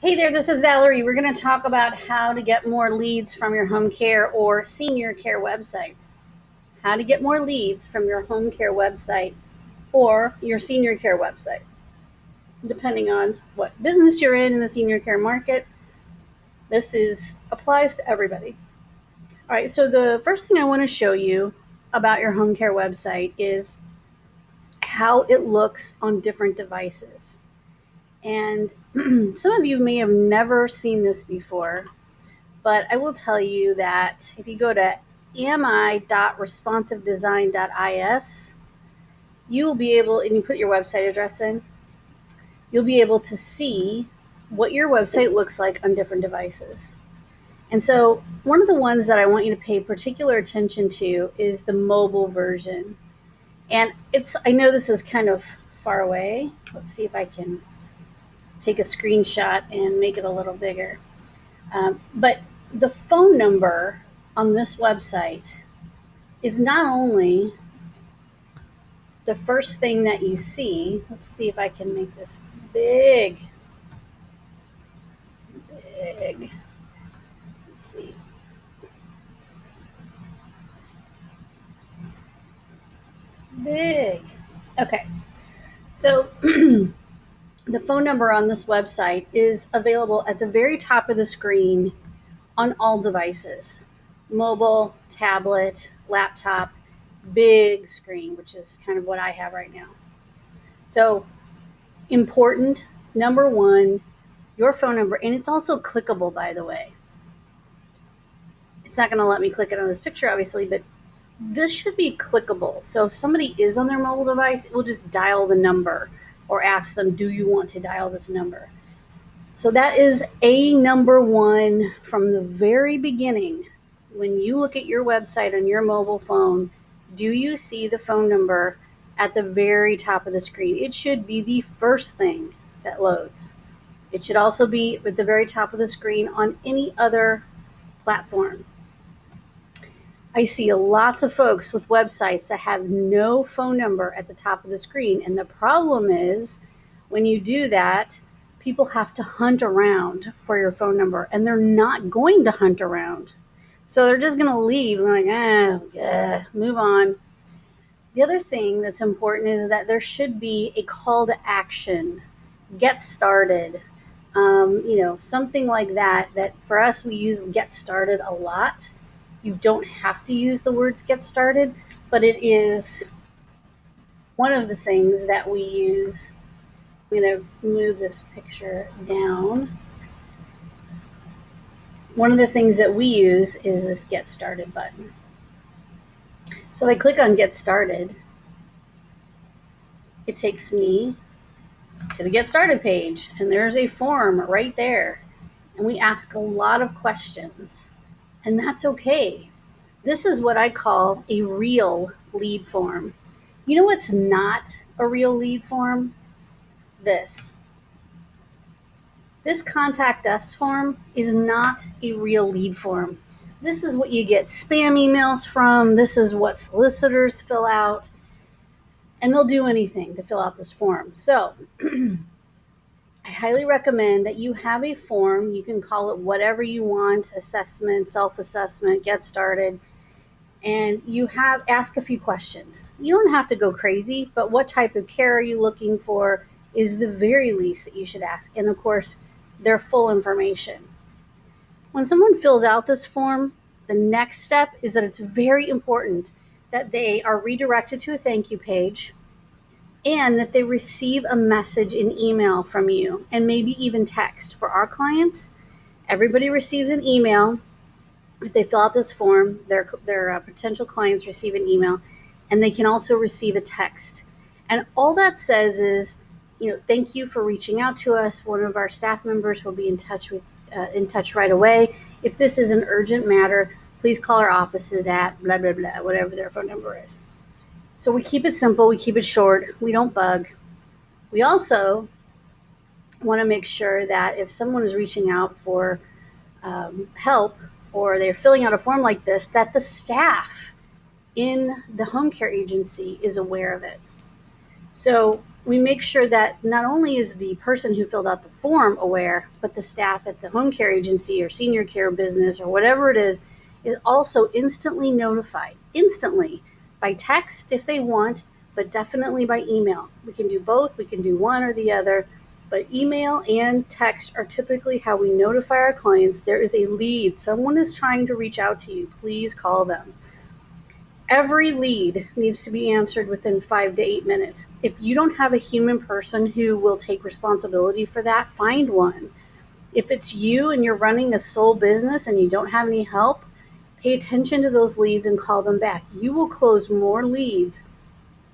Hey there, this is Valerie. We're going to talk about how to get more leads from your home care or senior care website. How to get more leads from your home care website or your senior care website. Depending on what business you're in the senior care market, applies to everybody. All right, so the first thing I want to show you about your home care website is how it looks on different devices. And some of you may have never seen this before, but I will tell you that if you go to ami.responsivedesign.is, you will be able, and you put your website address in, you'll be able to see what your website looks like on different devices. And so one of the ones that I want you to pay particular attention to is the mobile version. And I know this is kind of far away. Let's see if I can take a screenshot and make it a little bigger. But the phone number on this website is not only the first thing that you see. Let's see if I can make this big. Let's see. Big. Okay. So the phone number on this website is available at the very top of the screen on all devices: mobile, tablet, laptop, big screen, which is kind of what I have right now. So important, number one, your phone number, and it's also clickable, by the way. It's not going to let me click it on this picture, obviously, but this should be clickable. So if somebody is on their mobile device, it will just dial the number or ask them, do you want to dial this number? So that is a number one from the very beginning. When you look at your website on your mobile phone, do you see the phone number at the very top of the screen? It should be the first thing that loads. It should also be at the very top of the screen on any other platform. I see lots of folks with websites that have no phone number at the top of the screen. And the problem is when you do that, people have to hunt around for your phone number, and they're not going to hunt around. So they're just going to leave and like, move on. The other thing that's important is that there should be a call to action, get started, something like that for us, we use get started a lot. You don't have to use the words get started, but it is one of the things that we use. I'm going to move this picture down. One of the things that we use is this get started button. So if I click on get started, it takes me to the get started page, and there's a form right there. And we ask a lot of questions, and that's okay. This is what I call a real lead form. You know what's not a real lead form? This contact us form is not a real lead form. This is what you get spam emails from. This is what solicitors fill out, and they'll do anything to fill out this form. So I highly recommend that you have a form. You can call it whatever you want: assessment, self-assessment, get started. And you ask a few questions. You don't have to go crazy, but what type of care are you looking for is the very least that you should ask. And of course, their full information. When someone fills out this form, the next step is that it's very important that they are redirected to a thank you page and that they receive a message in email from you, and maybe even text. For our clients, everybody receives an email. If they fill out this form, their potential clients receive an email, and they can also receive a text. And all that says is, thank you for reaching out to us. One of our staff members will be in touch right away. If this is an urgent matter, please call our offices at blah, blah, blah, whatever their phone number is. So we keep it simple. We keep it short. We don't bug. We also want to make sure that if someone is reaching out for help, or they're filling out a form like this, that the staff in the home care agency is aware of it. So We make sure that not only is the person who filled out the form aware, but the staff at the home care agency or senior care business or whatever it is also instantly notified, instantly, by text if they want, but definitely by email. We can do both, we can do one or the other, but email and text are typically how we notify our clients there is a lead. Someone is trying to reach out to you. Please call them. Every lead needs to be answered within 5 to 8 minutes. If you don't have a human person who will take responsibility for that, find one. If it's you and you're running a sole business and you don't have any help, pay attention to those leads and call them back. You will close more leads.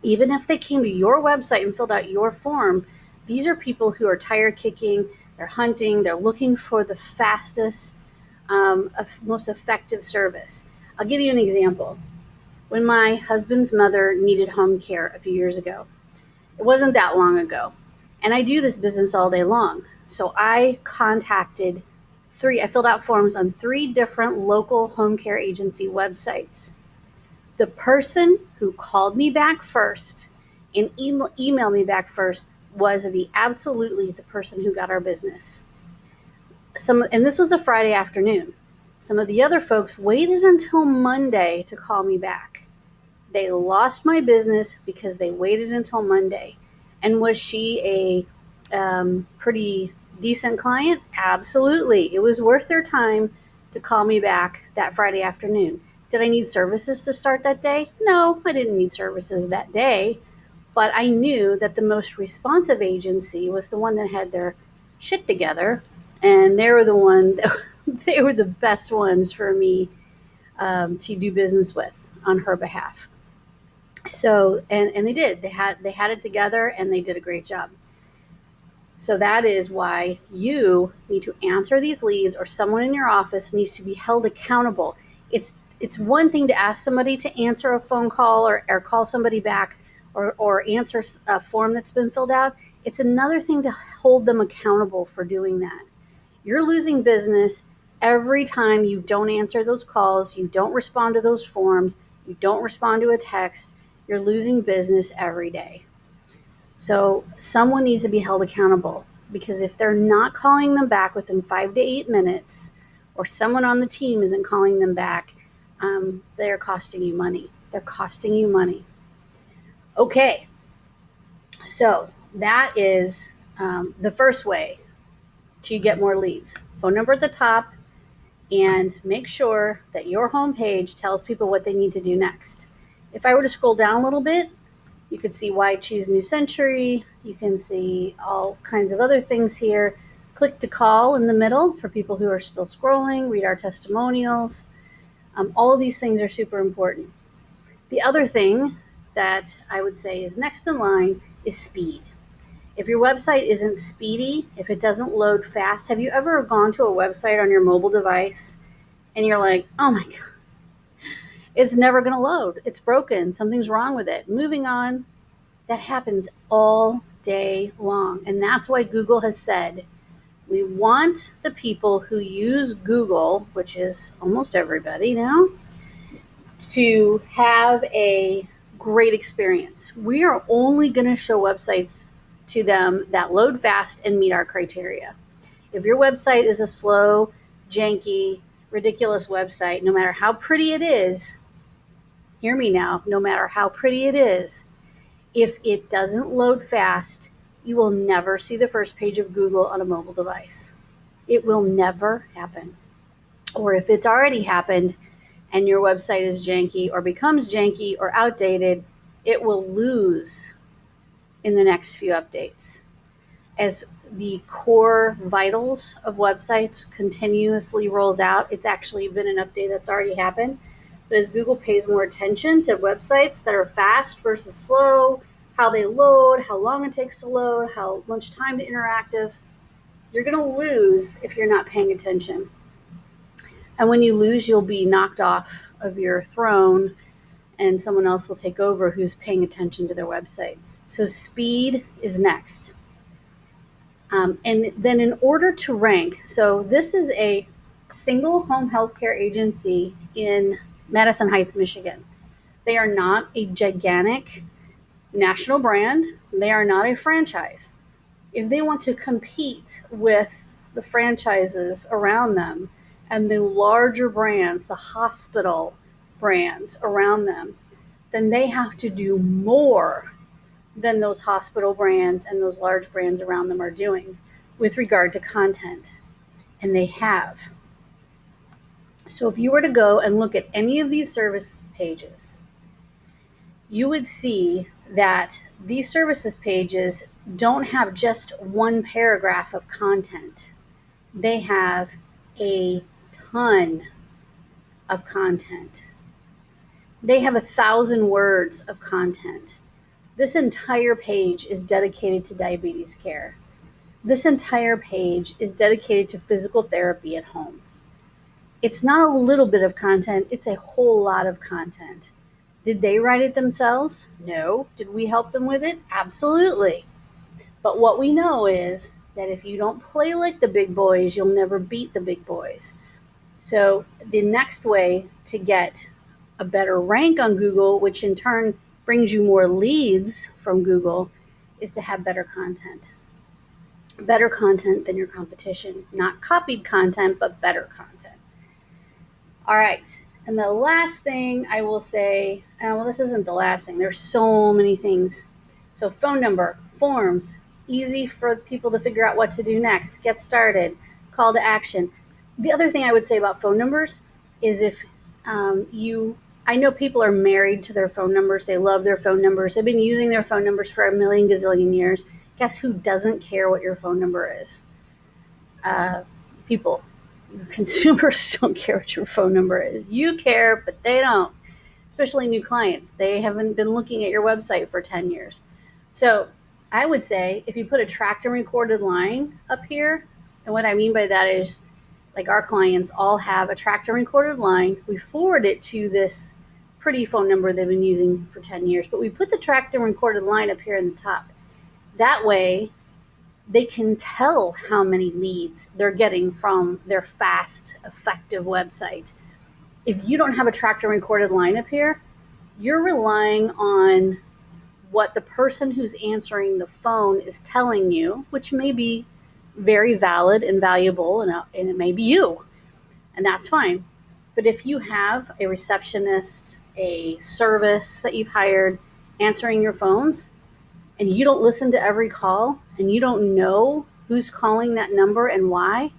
Even if they came to your website and filled out your form, these are people who are tire kicking, they're hunting, they're looking for the fastest, most effective service. I'll give you an example. When my husband's mother needed home care a few years ago, it wasn't that long ago, and I do this business all day long. So I filled out forms on 3 different local home care agency websites. The person who called me back first and emailed me back first was absolutely the person who got our business. And this was a Friday afternoon. Some of the other folks waited until Monday to call me back. They lost my business because they waited until Monday. And was she a pretty decent client? Absolutely. It was worth their time to call me back that Friday afternoon. Did I need services to start that day? No, I didn't need services that day. But I knew that the most responsive agency was the one that had their shit together. And they were they were the best ones for me to do business with on her behalf. So, and they did. They had it together, and they did a great job. So that is why you need to answer these leads, or someone in your office needs to be held accountable. It's one thing to ask somebody to answer a phone call or call somebody back or answer a form that's been filled out. It's another thing to hold them accountable for doing that. You're losing business every time you don't answer those calls, you don't respond to those forms, you don't respond to a text. You're losing business every day. So someone needs to be held accountable, because if they're not calling them back within 5 to 8 minutes, or someone on the team isn't calling them back, they're costing you money. They're costing you money. Okay, so that is the first way to get more leads. Phone number at the top, and make sure that your homepage tells people what they need to do next. If I were to scroll down a little bit, you could see why choose New Century. You can see all kinds of other things here. Click to call in the middle for people who are still scrolling. Read our testimonials. All of these things are super important. The other thing that I would say is next in line is speed. If your website isn't speedy, if it doesn't load fast, have you ever gone to a website on your mobile device and you're like, oh my God, it's never going to load. It's broken. Something's wrong with it. Moving on. That happens all day long. And that's why Google has said, we want the people who use Google, which is almost everybody now, to have a great experience. We are only going to show websites to them that load fast and meet our criteria. If your website is a slow, janky, ridiculous website, no matter how pretty it is, hear me now, no matter how pretty it is, if it doesn't load fast, you will never see the first page of Google on a mobile device. It will never happen. Or if it's already happened and your website is janky or becomes janky or outdated, it will lose in the next few updates. As the core vitals of websites continuously rolls out, it's actually been an update that's already happened. But as Google pays more attention to websites that are fast versus slow, how they load, how long it takes to load, how much time to interactive, you're going to lose if you're not paying attention. And when you lose, you'll be knocked off of your throne and someone else will take over who's paying attention to their website. So speed is next. And then in order to rank, so this is a single home healthcare agency in Madison Heights, Michigan. They are not a gigantic national brand. They are not a franchise. If they want to compete with the franchises around them and the larger brands, the hospital brands around them, then they have to do more than those hospital brands and those large brands around them are doing with regard to content. And they have. So if you were to go and look at any of these services pages, you would see that these services pages don't have just one paragraph of content. They have a ton of content. They have 1,000 words of content. This entire page is dedicated to diabetes care. This entire page is dedicated to physical therapy at home. It's not a little bit of content, it's a whole lot of content. Did they write it themselves? No. Did we help them with it? Absolutely. But what we know is that if you don't play like the big boys, you'll never beat the big boys. So the next way to get a better rank on Google, which in turn brings you more leads from Google, is to have better content. Better content than your competition. Not copied content, but better content. All right. And the last thing I will say, well, this isn't the last thing. There's so many things. So phone number, forms, easy for people to figure out what to do next. Get started. Call to action. The other thing I would say about phone numbers is if I know people are married to their phone numbers. They love their phone numbers. They've been using their phone numbers for a million gazillion years. Guess who doesn't care what your phone number is? People. Consumers don't care what your phone number is. You care, but they don't. Especially new clients. They haven't been looking at your website for 10 years. So I would say if you put a tracked and recorded line up here, and what I mean by that is like our clients all have a tracked and recorded line. We forward it to this pretty phone number they've been using for 10 years, but we put the tracked and recorded line up here in the top. That way, they can tell how many leads they're getting from their fast, effective website. If you don't have a tracked and recorded line up here, you're relying on what the person who's answering the phone is telling you, which may be very valid and valuable, and it may be you, and that's fine. But if you have a receptionist, a service that you've hired answering your phones, and you don't listen to every call, and you don't know who's calling that number and why,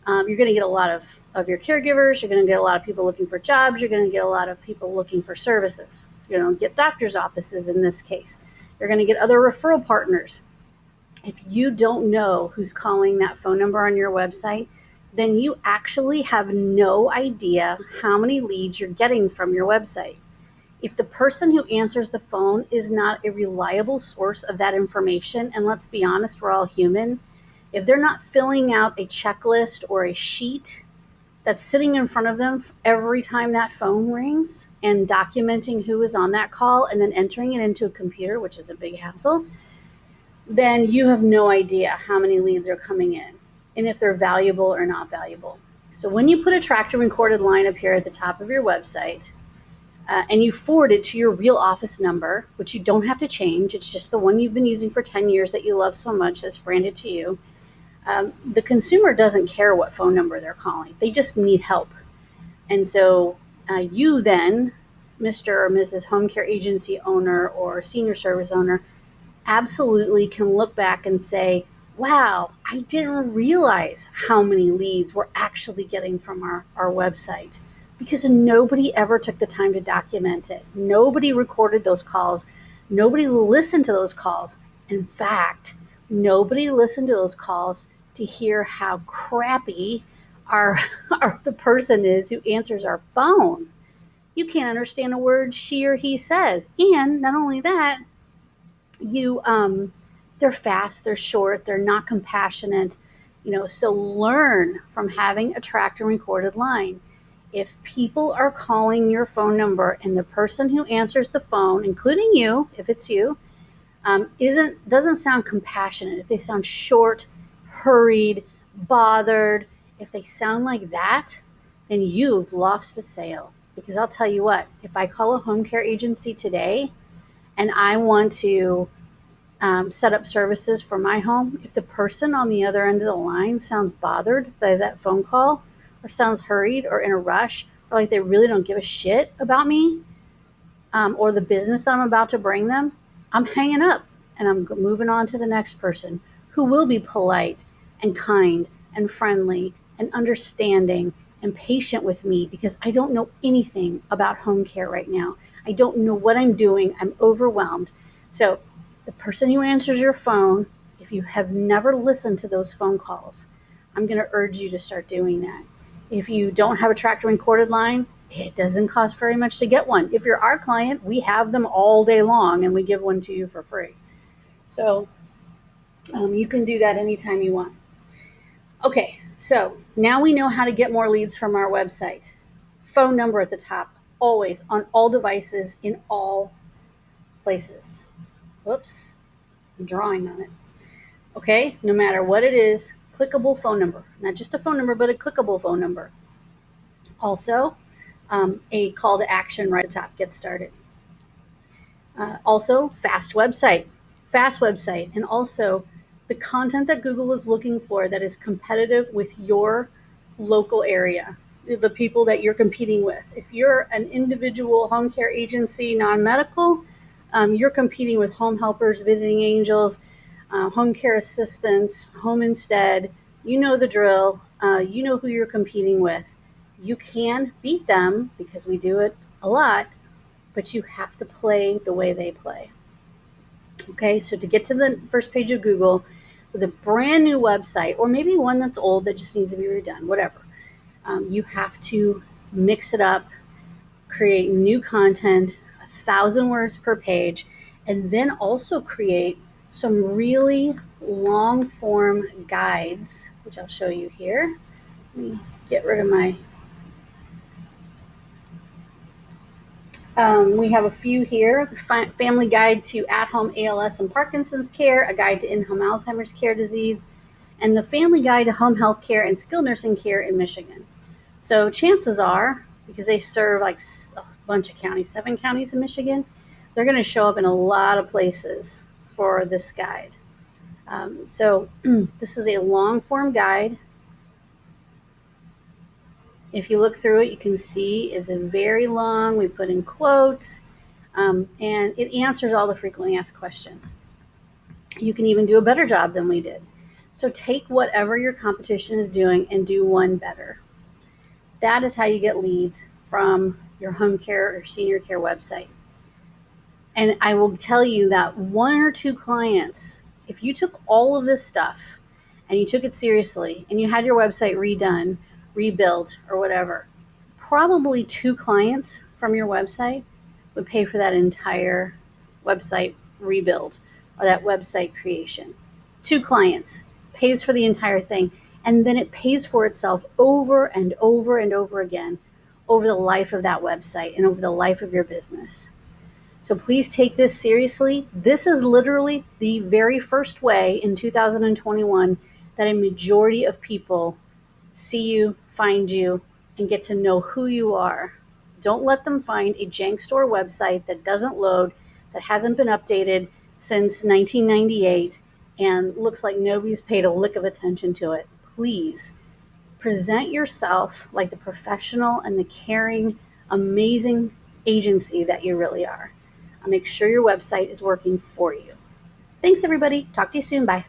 you're going to get a lot of your caregivers. You're going to get a lot of people looking for jobs. You're going to get a lot of people looking for services. You're going to get doctor's offices in this case. You're going to get other referral partners. If you don't know who's calling that phone number on your website, then you actually have no idea how many leads you're getting from your website. If the person who answers the phone is not a reliable source of that information, and let's be honest, we're all human, if they're not filling out a checklist or a sheet that's sitting in front of them every time that phone rings and documenting who is on that call and then entering it into a computer, which is a big hassle, then you have no idea how many leads are coming in and if they're valuable or not valuable. So when you put a tracked and recorded line up here at the top of your website, and you forward it to your real office number, which you don't have to change, it's just the one you've been using for 10 years that you love so much that's branded to you, the consumer doesn't care what phone number they're calling. They just need help. And so you then, Mr. or Mrs. Home Care Agency owner or senior service owner, absolutely can look back and say, wow, I didn't realize how many leads we're actually getting from our website, because nobody ever took the time to document it. Nobody recorded those calls. Nobody listened to those calls. In fact, nobody listened to those calls to hear how crappy the person is who answers our phone. You can't understand a word she or he says. And not only that, they're fast, they're short, they're not compassionate, so learn from having a tracked and recorded line. If people are calling your phone number and the person who answers the phone, including you, if it's you, doesn't sound compassionate, if they sound short, hurried, bothered, if they sound like that, then you've lost a sale. Because I'll tell you what, if I call a home care agency today and I want to set up services for my home, if the person on the other end of the line sounds bothered by that phone call, or sounds hurried or in a rush, or like they really don't give a shit about me, or the business that I'm about to bring them, I'm hanging up and I'm moving on to the next person who will be polite and kind and friendly and understanding and patient with me, because I don't know anything about home care right now. I don't know what I'm doing. I'm overwhelmed. So the person who answers your phone, if you have never listened to those phone calls, I'm going to urge you to start doing that. If you don't have a tracked and recorded line, it doesn't cost very much to get one. If you're our client, we have them all day long and we give one to you for free. So you can do that anytime you want. Okay, so now we know how to get more leads from our website. Phone number at the top, always on all devices in all places. Whoops, I'm drawing on it. Okay, no matter what it is, clickable phone number. Not just a phone number, but a clickable phone number. Also, a call to action right at the top, get started. Also, fast website, and also the content that Google is looking for that is competitive with your local area, the people that you're competing with. If you're an individual home care agency, non-medical, you're competing with home helpers, visiting angels, home care assistants, home instead. You know the drill. You know who you're competing with. You can beat them because we do it a lot, but you have to play the way they play. Okay, so to get to the first page of Google with a brand new website, or maybe one that's old that just needs to be redone, whatever, you have to mix it up, create new content, 1,000 words per page, and then also create some really long form guides, which I'll show you here. Let me get rid of my we have a few here: the Family Guide to At-Home ALS and Parkinson's Care, a Guide to In-Home Alzheimer's Care Disease, and the Family Guide to Home Health Care and Skilled Nursing Care in Michigan. So chances are, because they serve like a bunch of counties, 7 counties in Michigan, they're going to show up in a lot of places for this guide. So this is a long-form guide. If you look through it, you can see it's very long. We put in quotes, and it answers all the frequently asked questions. You can even do a better job than we did. So take whatever your competition is doing and do one better. That is how you get leads from your home care or senior care website. And I will tell you that 1 or 2 clients, if you took all of this stuff and you took it seriously and you had your website redone, rebuilt, or whatever, probably 2 clients from your website would pay for that entire website rebuild or that website creation. 2 clients pays for the entire thing, and then it pays for itself over and over and over again over the life of that website and over the life of your business. So please take this seriously. This is literally the very first way in 2021 that a majority of people see you, find you, and get to know who you are. Don't let them find a jank store website that doesn't load, that hasn't been updated since 1998, and looks like nobody's paid a lick of attention to it. Please present yourself like the professional and the caring, amazing agency that you really are. Make sure your website is working for you. Thanks, everybody. Talk to you soon. Bye.